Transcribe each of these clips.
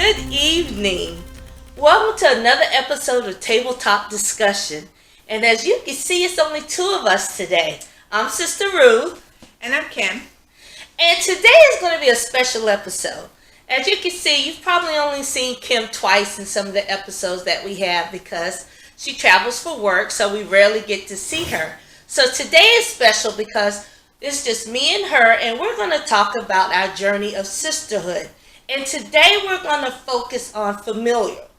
Good evening. Welcome to another episode of Tabletop Discussion. And as you can see, it's only two of us today. I'm Sister Ruth. And I'm Kim. And today is going to be a special episode. As you can see, you've probably only seen Kim twice in some of the episodes that we have because she travels for work, so we rarely get to see her. So today is special because it's just me and her, and we're going to talk about our journey of sisterhood. And today we're going to focus on familial,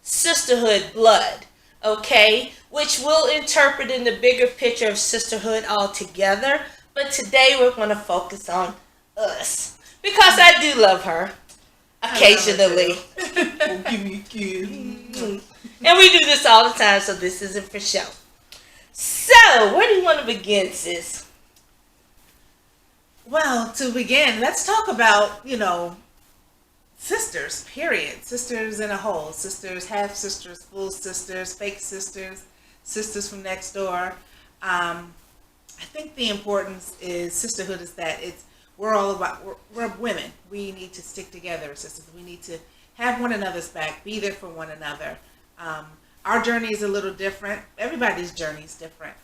sisterhood, blood, okay? Which we'll interpret in the bigger picture of sisterhood altogether. But today we're going to focus on us. Because I do love her, occasionally. Oh, give me a kiss. And we do this all the time, so this isn't for show. So, where do you want to begin, sis? Well, to begin, let's talk about, sisters, period. Sisters in a whole. Sisters, half sisters, full sisters, fake sisters, sisters from next door. I think the importance is sisterhood is that we're women. We need to stick together as sisters. We need to have one another's back, be there for one another. Our journey is a little different. Everybody's journey is different.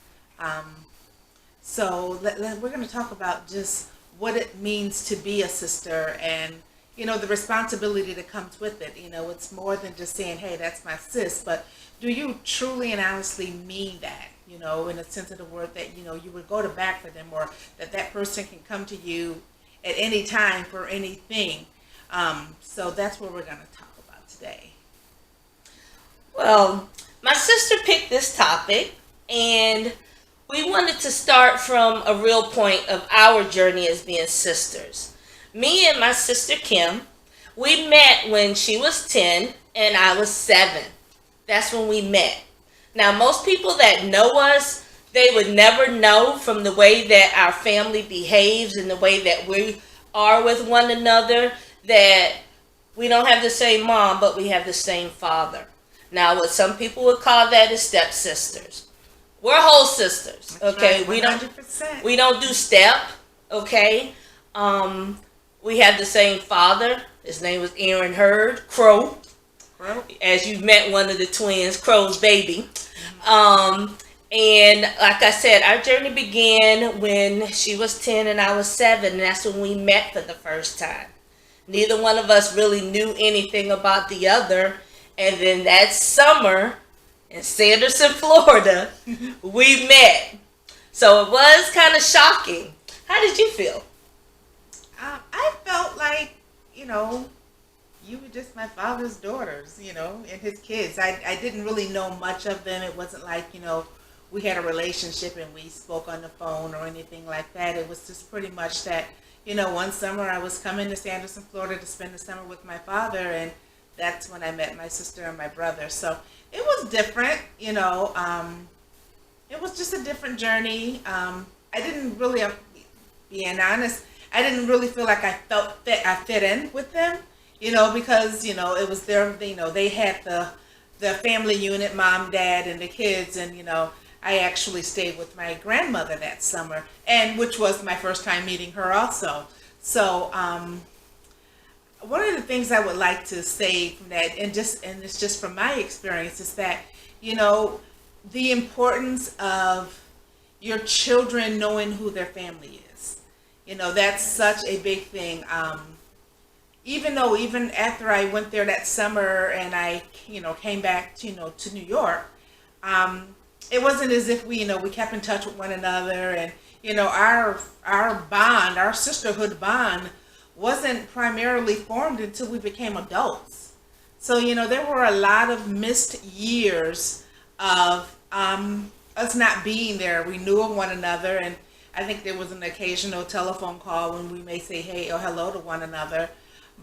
So we're going to talk about just what it means to be a sister and, the responsibility that comes with it. It's more than just saying, hey, that's my sis, but do you truly and honestly mean that, in a sense of the word that, you would go to bat for them or that person can come to you at any time for anything. So that's what we're going to talk about today. Well, my sister picked this topic, and we wanted to start from a real point of our journey as being sisters. Me and my sister Kim, we met when she was 10 and I was 7. That's when we met. Now, most people that know us, they would never know from the way that our family behaves and the way that we are with one another that we don't have the same mom, but we have the same father. Now, what some people would call that is stepsisters. We're whole sisters, okay? Right, we don't do step, okay? We have the same father. His name was Aaron Hurd, Crow. As you met one of the twins, Crow's baby. And like I said, our journey began when she was 10 and I was 7, and that's when we met for the first time. Neither one of us really knew anything about the other. And then that summer in Sanderson, Florida, we met. So it was kind of shocking. How did you feel? I felt like, you were just my father's daughters, and his kids. I didn't really know much of them. It wasn't like, we had a relationship and we spoke on the phone or anything like that. It was just pretty much that, one summer I was coming to Sanderson, Florida to spend the summer with my father, and that's when I met my sister and my brother. So it was different, it was just a different journey. I didn't really, being honest, I didn't really feel like I fit in with them, because, it was they had the family unit, mom, dad, and the kids, and, I actually stayed with my grandmother that summer, and which was my first time meeting her also. So, one of the things I would like to say from that, and it's just from my experience, is that, the importance of your children knowing who their family is. That's such a big thing. Even after I went there that summer and I, came back to New York, it wasn't as if we kept in touch with one another, and, our bond, our sisterhood bond wasn't primarily formed until we became adults. So, there were a lot of missed years of us not being there. We knew of one another, and I think there was an occasional telephone call when we may say hey or hello to one another.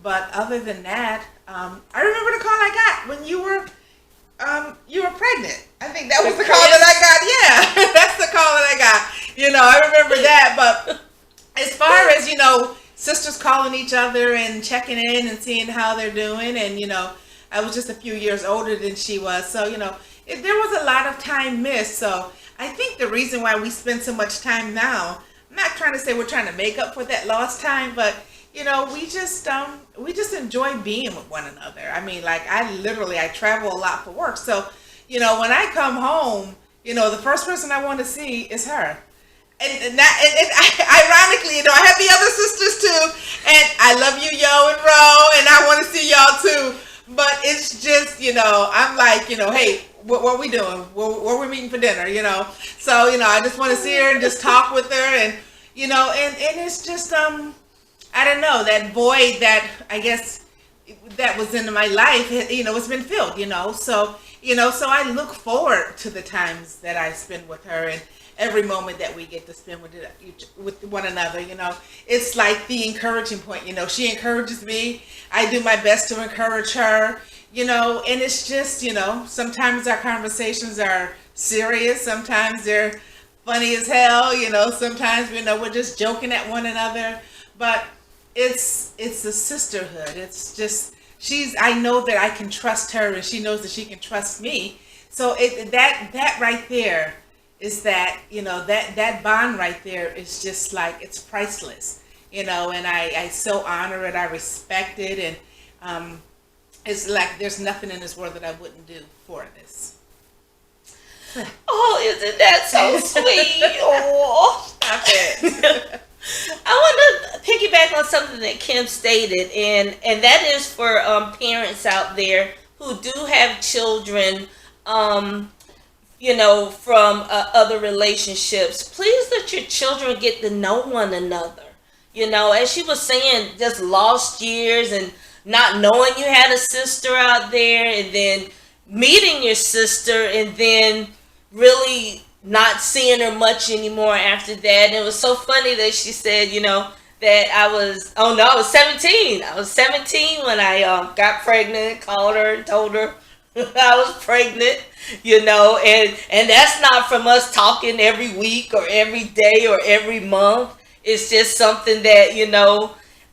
But other than that, I remember the call I got when you were pregnant. I think that was the call that I got. Yeah, that's the call that I got. I remember that. But as far as, sisters calling each other and checking in and seeing how they're doing, and, I was just a few years older than she was. So, there was a lot of time missed. So I think the reason why we spend so much time now, I'm not trying to say we're trying to make up for that lost time, but, we just enjoy being with one another. I mean, like I travel a lot for work, so when I come home, the first person I want to see is her. Ironically, I have the other sisters too, and I love you, Yo and Ro, and I want to see y'all too. But it's just, I'm like, hey, what are we doing? Where we meeting for dinner? So I just want to see her and just talk with her, and and it's just I don't know, that void that I guess that was in my life, it's been filled, so I look forward to the times that I spend with her, and every moment that we get to spend with one another. It's like the encouraging point. She encourages me, I do my best to encourage her, and it's just, sometimes our conversations are serious, sometimes they're funny as hell, sometimes we're just joking at one another, but it's a sisterhood. It's just, I know that I can trust her, and she knows that she can trust me. So that right there is that, that bond right there is just like, it's priceless, and I so honor it, I respect it, and it's like there's nothing in this world that I wouldn't do for this. Oh, isn't that so sweet? Oh, Stop it. I want to piggyback on something that Kim stated, and that is for parents out there who do have children, from other relationships. Please let your children get to know one another. As she was saying, just lost years and not knowing you had a sister out there, and then meeting your sister, and then really not seeing her much anymore after that. And it was so funny that she said, that I was 17. I was 17 when I got pregnant, called her and told her I was pregnant, and that's not from us talking every week or every day or every month. It's just something that,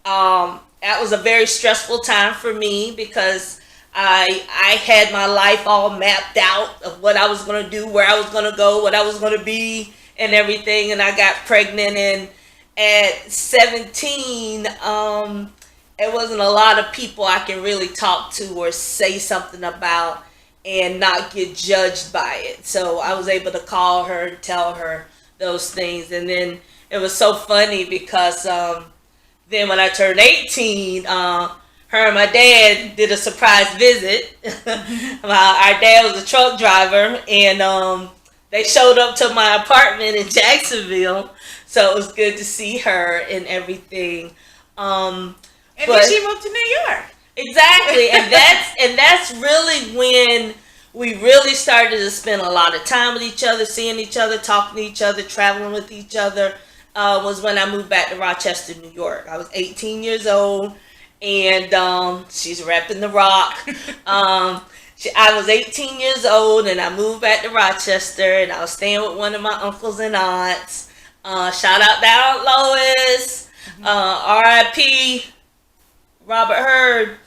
that was a very stressful time for me, because I had my life all mapped out of what I was going to do, where I was going to go, what I was going to be, and everything. And I got pregnant, and at 17, it wasn't a lot of people I can really talk to or say something about and not get judged by it. So I was able to call her and tell her those things. And then it was so funny because then when I turned 18, her and my dad did a surprise visit. Our dad was a truck driver, and they showed up to my apartment in Jacksonville. So it was good to see her and everything. And then she moved to New York. Exactly, and that's really when we really started to spend a lot of time with each other, seeing each other, talking to each other, traveling with each other. Was when I moved back to Rochester, New York. I was 18 years old, and she's repping the rock. I was 18 years old, and I moved back to Rochester, and I was staying with one of my uncles and aunts. Shout out to Aunt Lois, R.I.P. Robert Hurd,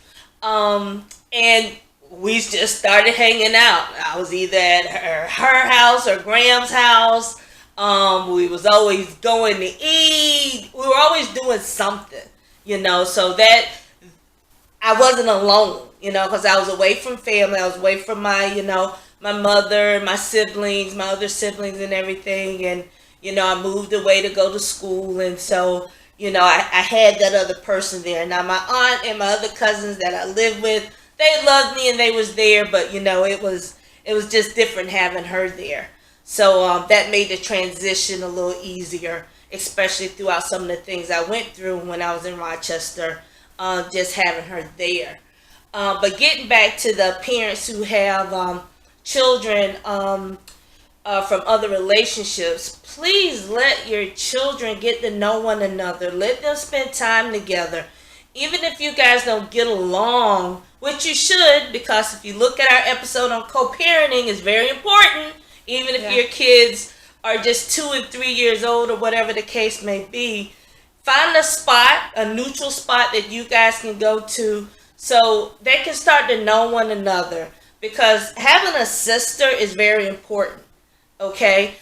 and we just started hanging out. I was either at her house or Graham's house. We was always going to eat. We were always doing something, so that I wasn't alone, because I was away from family. I was away from my, my mother, my siblings, my other siblings and everything. And, I moved away to go to school. And so, I had that other person there. Now, my aunt and my other cousins that I lived with, they loved me and they was there. But, it was just different having her there. So that made the transition a little easier, especially throughout some of the things I went through when I was in Rochester, just having her there. But getting back to the parents who have children from other relationships, please let your children get to know one another. Let them spend time together. Even if you guys don't get along, which you should, because if you look at our episode on co-parenting, it's very important. Even if your kids are just 2 and 3 years old or whatever the case may be, find a spot, a neutral spot that you guys can go to so they can start to know one another. Because having a sister is very important, okay?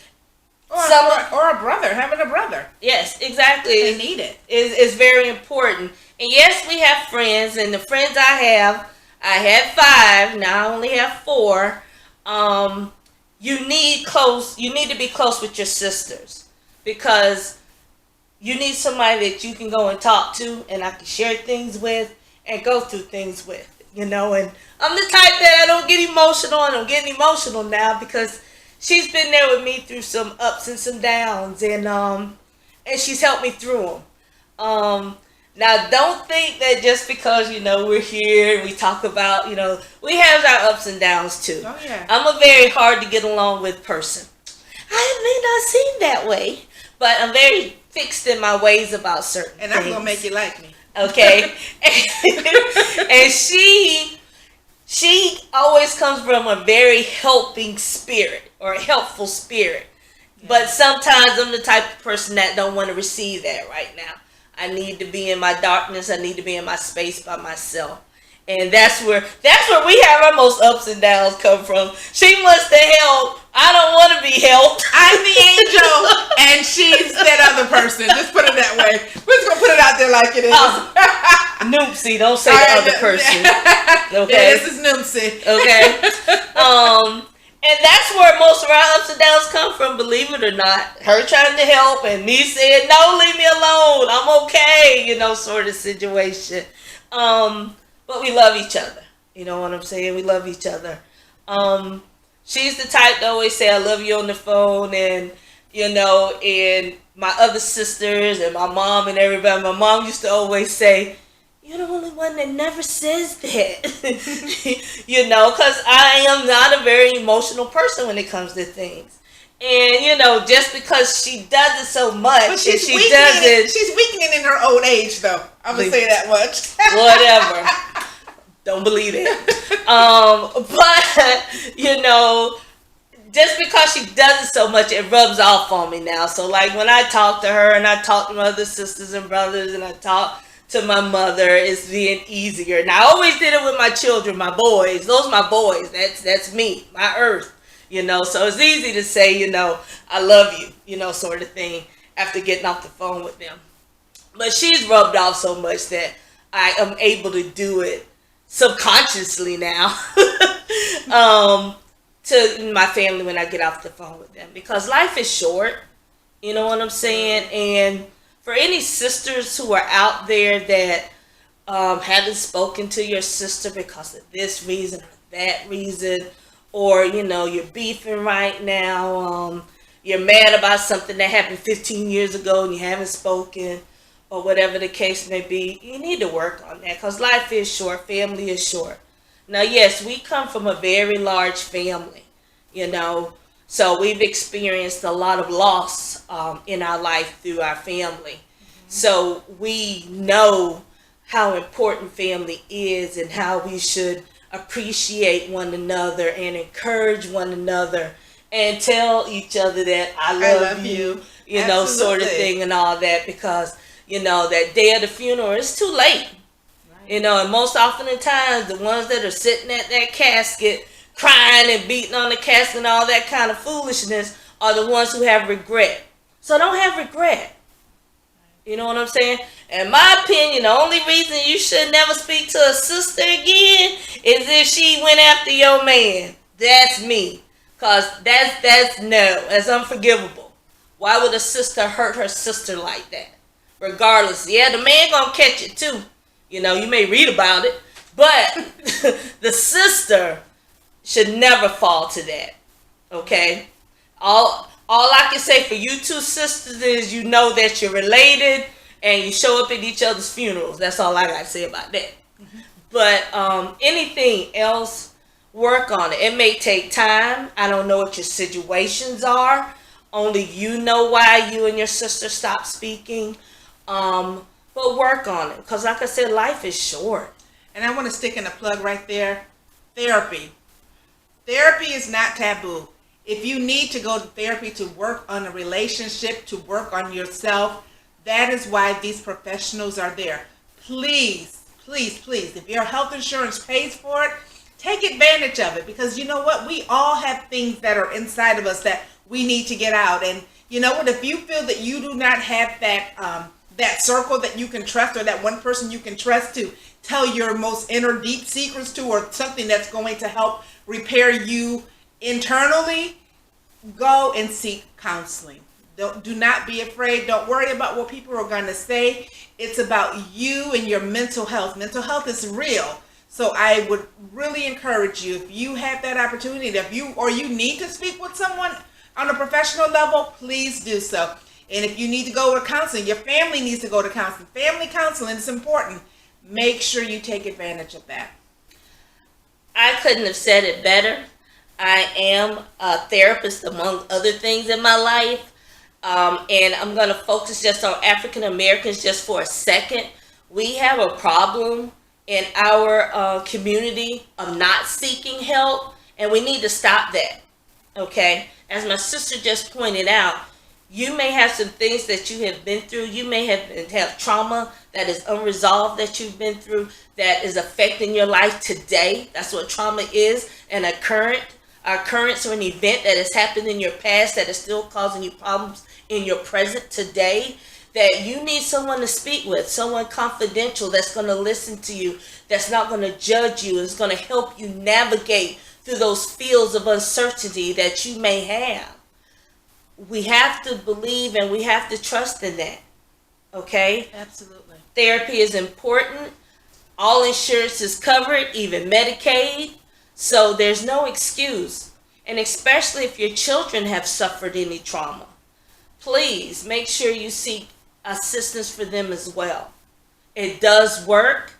Or a brother, having a brother. Yes, exactly. They need it. Is very important. And yes, we have friends, and the friends I had 5. Now I only have 4. You need to be close with your sisters, because you need somebody that you can go and talk to, and I can share things with and go through things with. And I'm the type that I don't get emotional, and I'm getting emotional now because she's been there with me through some ups and some downs, and she's helped me through them. Now, don't think that just because we're here and we talk about we have our ups and downs too. Oh yeah. I'm a very hard to get along with person. I may not seem that way, but I'm very fixed in my ways about certain And things. I'm gonna make you like me. Okay. And she always comes from a very helping spirit or a helpful spirit. But sometimes I'm the type of person that don't want to receive that right now. I need to be in my darkness. I need to be in my space by myself. And that's where we have our most ups and downs come from. She wants to help. I don't want to be helped. I'm the angel and she's that other person. Just put it that way. We're just gonna put it out there like it is. Noopsie, don't say the other person. Okay. Yeah, this is Noopsie. Okay. And that's where most of our ups and downs come from, believe it or not. Her trying to help and me saying, no, leave me alone. I'm okay, sort of situation. But we love each other. You know what I'm saying? We love each other. She's the type to always say, I love you on the phone, and my other sisters and my mom and everybody. My mom used to always say, you're the only one that never says that. Because I am not a very emotional person when it comes to things. And, just because she does it so much, but she's she does it. She's weakening in her old age, though. I'm going to say that much. Whatever. Don't believe it. But, just because she does it so much, it rubs off on me now. So, like, when I talk to her and I talk to my other sisters and brothers and I talk to my mother, it's being easier. And I always did it with my children, my boys. Those are my boys. That's me, my earth. So it's easy to say, I love you, sort of thing after getting off the phone with them. But she's rubbed off so much that I am able to do it subconsciously now to my family when I get off the phone with them, because life is short. You know what I'm saying? And for any sisters who are out there that haven't spoken to your sister because of this reason or that reason, or you're beefing right now, you're mad about something that happened 15 years ago and you haven't spoken, or whatever the case may be, you need to work on that, because life is short, family is short. Now, yes, we come from a very large family, so we've experienced a lot of loss in our life through our family. Mm-hmm. So we know how important family is and how we should appreciate one another and encourage one another and tell each other that I love you, sort of thing and all that, because, that day of the funeral is too late. Right. And most often in times, the ones that are sitting at that casket crying and beating on the casket and all that kind of foolishness are the ones who have regret. So don't have regret. You know what I'm saying? In my opinion, the only reason you should never speak to a sister again is if she went after your man. That's me. Because that's unforgivable. Why would a sister hurt her sister like that? Regardless. Yeah, the man gonna catch it too. You may read about it. But the sister should never fall to that. Okay? All I can say for you two sisters is that you're related and you show up at each other's funerals. That's all I got to say about that. Mm-hmm. But anything else, work on it. It may take time. I don't know what your situations are. Only you know why you and your sister stopped speaking. But work on it. Because like I said, life is short. And I want to stick in a plug right there. Therapy. Therapy is not taboo. If you need to go to therapy to work on a relationship, to work on yourself, that is why these professionals are there. Please, please, please, if your health insurance pays for it, take advantage of it, because you know what? We all have things that are inside of us that we need to get out. And, You know what? If you feel that you do not have that circle that you can trust, or that one person you can trust to tell your most inner deep secrets to, or something that's going to help repair you internally, go and seek counseling. Do not be afraid. Don't worry about what people are going to say. It's about you and your mental health. Mental health is real. So I would really encourage you, if you have that opportunity, if you need to speak with someone on a professional level, please do so. And if you need to go to counseling, your family needs to go to counseling. Family counseling is important. Make sure you take advantage of that. I couldn't have said it better. I am a therapist, among other things in my life. And I'm going to focus just on African Americans just for a second. We have a problem in our community of not seeking help, and we need to stop that. Okay? As my sister just pointed out, you may have some things that you have been through. You may have trauma that is unresolved that you've been through that is affecting your life today. That's what trauma is, and occurrence or an event that has happened in your past that is still causing you problems in your present today, that you need someone to speak with, someone confidential that's going to listen to you, that's not going to judge you, is going to help you navigate through those fields of uncertainty that you may have. We have to believe and we have to trust in that. Okay? Absolutely. Therapy is important. All insurance is covered, even Medicaid. So there's no excuse. And especially if your children have suffered any trauma, please make sure you seek assistance for them as well. It does work.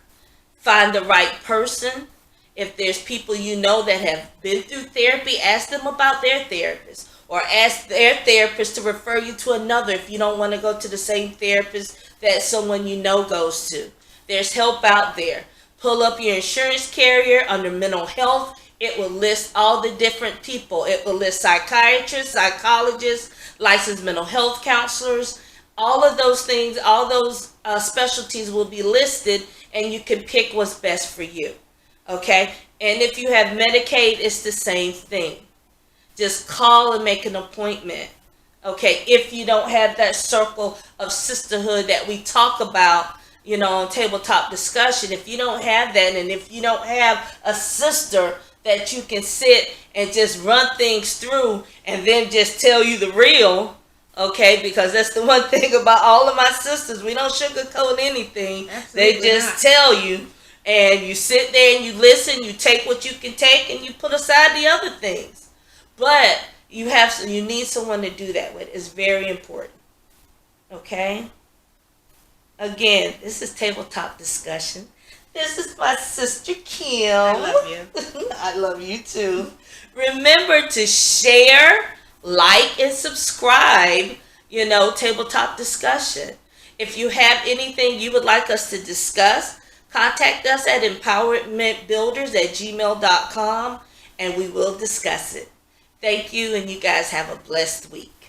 Find the right person. If there's people you know that have been through therapy, ask them about their therapist, or ask their therapist to refer you to another if you don't want to go to the same therapist that someone you know goes to. There's help out there. Pull up your insurance carrier under mental health. It will list all the different people. It will list psychiatrists, psychologists, licensed mental health counselors. All of those things, all those specialties will be listed, and you can pick what's best for you. Okay? And if you have Medicaid, it's the same thing. Just call and make an appointment. Okay? If you don't have that circle of sisterhood that we talk about, on tabletop discussion, if you don't have that, and if you don't have a sister that you can sit and just run things through and then just tell you the real, okay? Because that's the one thing about all of my sisters. We don't sugarcoat anything. Absolutely They just not. tell you, and you sit there and you listen, you take what you can take, and you put aside the other things. But you need someone to do that with. It's very important. Okay? Again, this is tabletop discussion. This is my sister Kim. I love you. I love you too. Remember to share, like, and subscribe, tabletop discussion. If you have anything you would like us to discuss, contact us at empowermentbuilders@gmail.com, and we will discuss it. Thank you, and you guys have a blessed week.